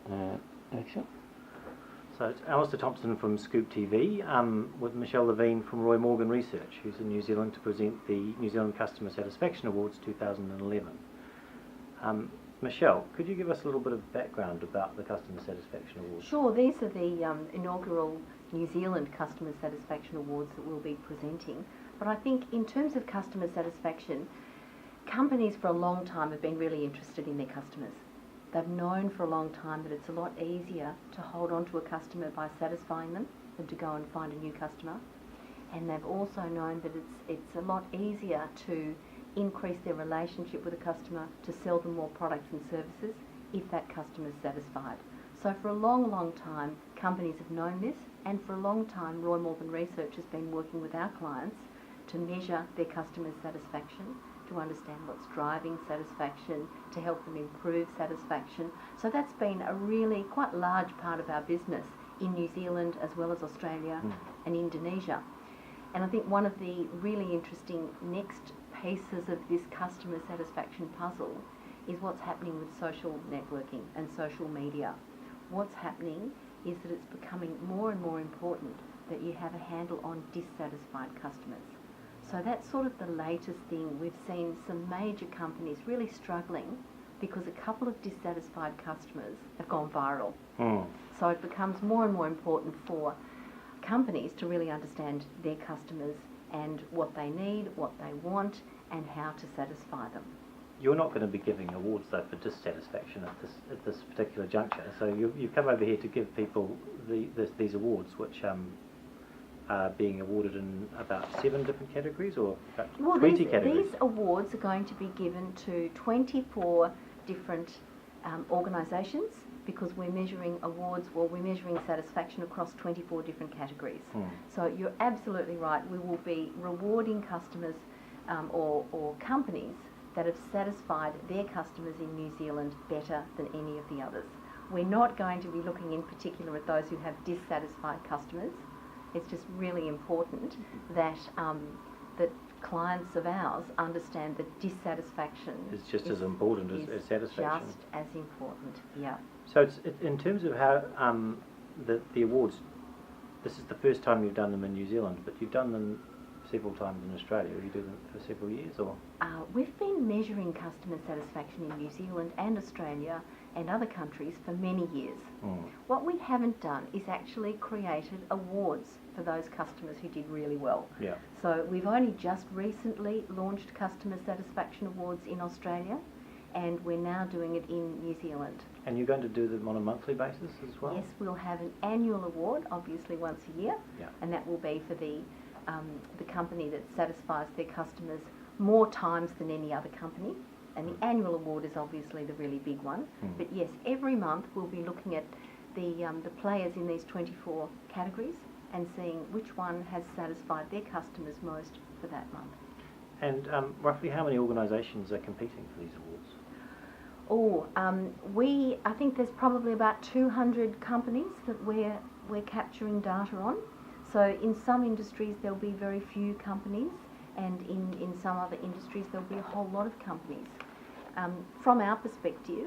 Action. So it's Alistair Thompson from Scoop TV with Michele Levine from Roy Morgan Research, who's in New Zealand to present the New Zealand Customer Satisfaction Awards 2011. Michele, could you give us a little bit of background about the Customer Satisfaction Awards? Sure, these are the inaugural New Zealand Customer Satisfaction Awards that we'll be presenting. But I think in terms of customer satisfaction, companies for a long time have been really interested in their customers. They've known for a long time that it's a lot easier to hold on to a customer by satisfying them than to go and find a new customer. And they've also known that it's a lot easier to increase their relationship with a customer, to sell them more products and services if that customer is satisfied. So for a long, long time, companies have known this, and for a long time, Roy Morgan Research has been working with our clients to measure their customers' satisfaction, to understand what's driving satisfaction, to help them improve satisfaction. So that's been a really quite large part of our business in New Zealand as well as Australia and Indonesia. And I think one of the really interesting next pieces of this customer satisfaction puzzle is what's happening with social networking and social media. What's happening is that it's becoming more and more important that you have a handle on dissatisfied customers. So that's sort of the latest thing. We've seen some major companies really struggling because a couple of dissatisfied customers have gone viral. So it becomes more and more important for companies to really understand their customers and what they need, what they want, and how to satisfy them. You're not going to be giving awards though for dissatisfaction at this particular juncture. So you've come over here to give people these awards, which are being awarded in about 7 different categories, or about 20 categories. These awards are going to be given to 24 different organisations, because we're measuring we're measuring satisfaction across 24 different categories. So you're absolutely right. We will be rewarding customers or companies that have satisfied their customers in New Zealand better than any of the others. We're not going to be looking in particular at those who have dissatisfied customers. It's just really important that that clients of ours understand that dissatisfaction is just as important as satisfaction. Just as important, yeah. So it's in terms of how the awards, this is the first time you've done them in New Zealand, but you've done them several times in Australia. Have you done them for several years, or? We've been measuring customer satisfaction in New Zealand and Australia and other countries for many years. What we haven't done is actually created awards for those customers who did really well. Yeah. So we've only just recently launched customer satisfaction awards in Australia, and we're now doing it in New Zealand. And you're going to do them on a monthly basis as well? Yes, we'll have an annual award, obviously once a year, and that will be for the company that satisfies their customers more times than any other company. And the annual award is obviously the really big one. But yes, every month we'll be looking at the players in these 24 categories and seeing which one has satisfied their customers most for that month. And roughly how many organisations are competing for these awards? I think there's probably about 200 companies that we're capturing data on. So in some industries there'll be very few companies, and in some other industries there'll be a whole lot of companies. From our perspective,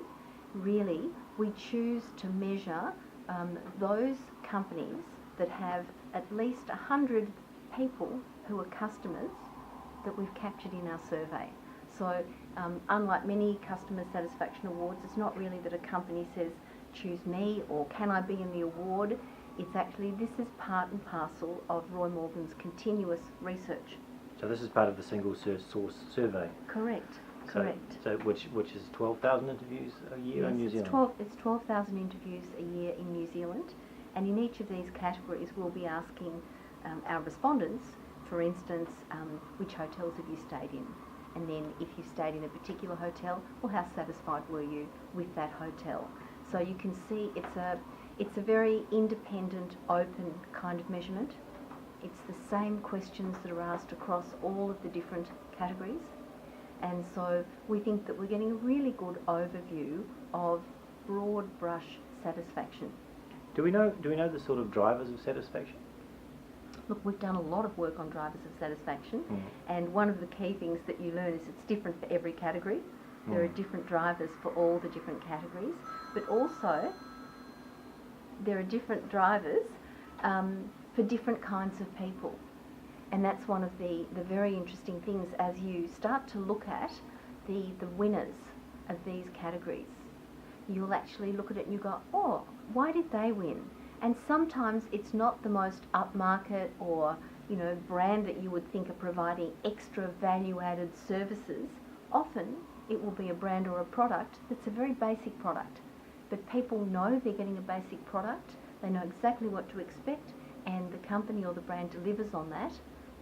really, we choose to measure those companies that have at least 100 people who are customers that we've captured in our survey. So unlike many customer satisfaction awards, it's not really that a company says, choose me or can I be in the award. It's actually, this is part and parcel of Roy Morgan's continuous research. So this is part of the single source survey? Correct. So which is 12,000 interviews a year in New Zealand? It's 12,000 interviews a year in New Zealand, and in each of these categories we'll be asking our respondents, for instance, which hotels have you stayed in? And then if you stayed in a particular hotel, well, how satisfied were you with that hotel? So you can see it's a very independent, open kind of measurement. It's the same questions that are asked across all of the different categories. And so we think that we're getting a really good overview of broad brush satisfaction. Do we know the sort of drivers of satisfaction? Look, we've done a lot of work on drivers of satisfaction, and one of the key things that you learn is it's different for every category. There are different drivers for all the different categories, but also there are different drivers for different kinds of people. And that's one of the very interesting things as you start to look at the winners of these categories. You'll actually look at it and you go, oh, why did they win? And sometimes it's not the most upmarket or, brand that you would think are providing extra value-added services. Often it will be a brand or a product that's a very basic product. But people know they're getting a basic product, they know exactly what to expect, and the company or the brand delivers on that,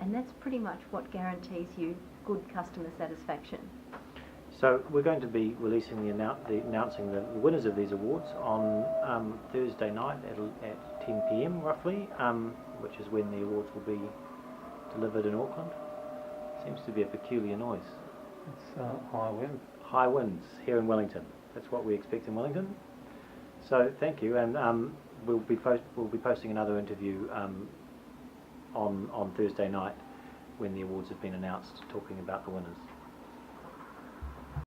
and that's pretty much what guarantees you good customer satisfaction. So we're going to be releasing announcing the winners of these awards on Thursday night at 10 p.m. roughly, which is when the awards will be delivered in Auckland. Seems to be a peculiar noise. It's high wind. High winds here in Wellington. That's what we expect in Wellington. So thank you, and we'll be posting another interview on Thursday night when the awards have been announced, talking about the winners.